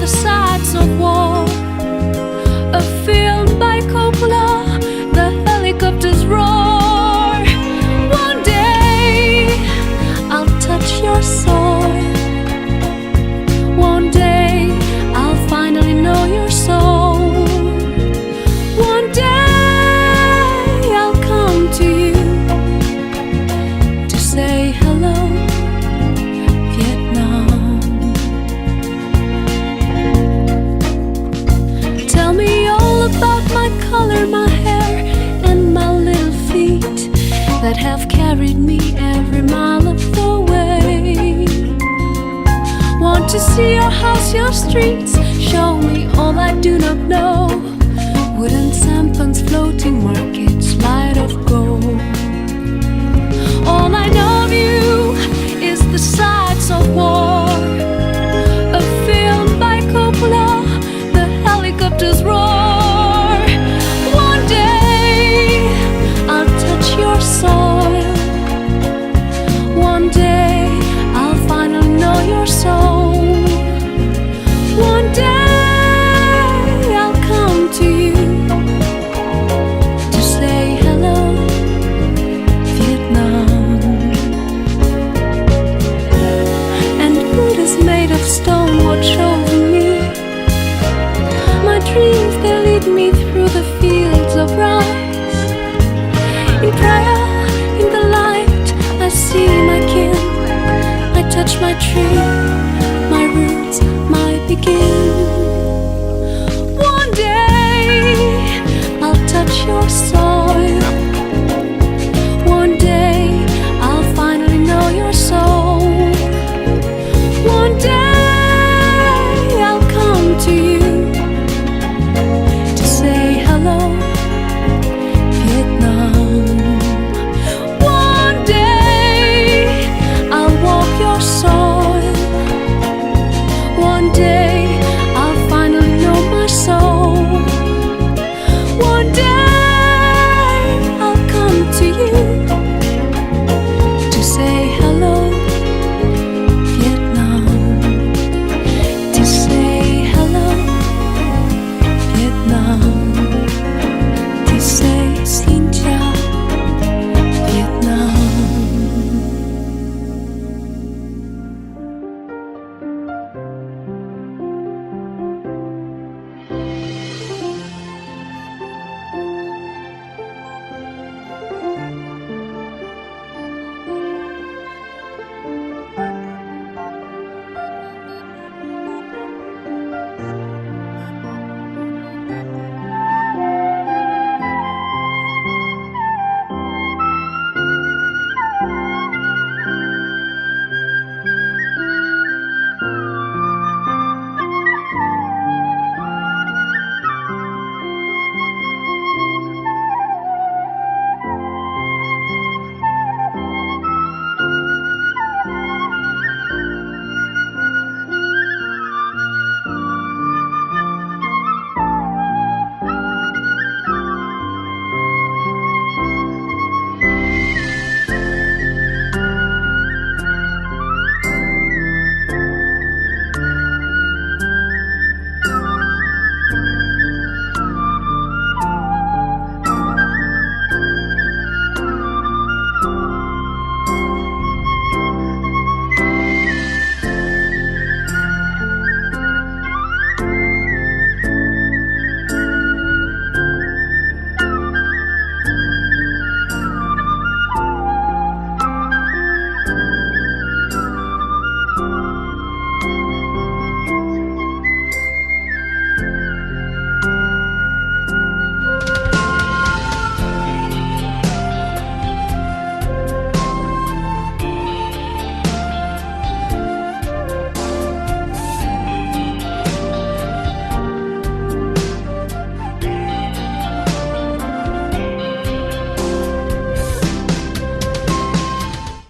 the sights of war. A film by Coppola, the helicopters roar. One day I'll touch your soul. One day I'll finally know your soul. One day I'll come to you to say hello, Vietnam. Tell me all about my color, my hair, and my little feet that have carried me every mile of the way. Want to see your house, your streets, show me all I do not know. Wooden sampans, floating markets, light of gold. All I know of you is the sights of war. A film by Coppola, the helicopters roar. One day I'll touch your soil. One day I'll finally know your soul. One day I'll come to you to say hello, Vietnam. And wood is made of stone, watch over me. My dreams, they lead me through the fields of rice. In prayer, in the light, I see my kin. I touch my tree, my roots, my begin. One day I'll touch your soul.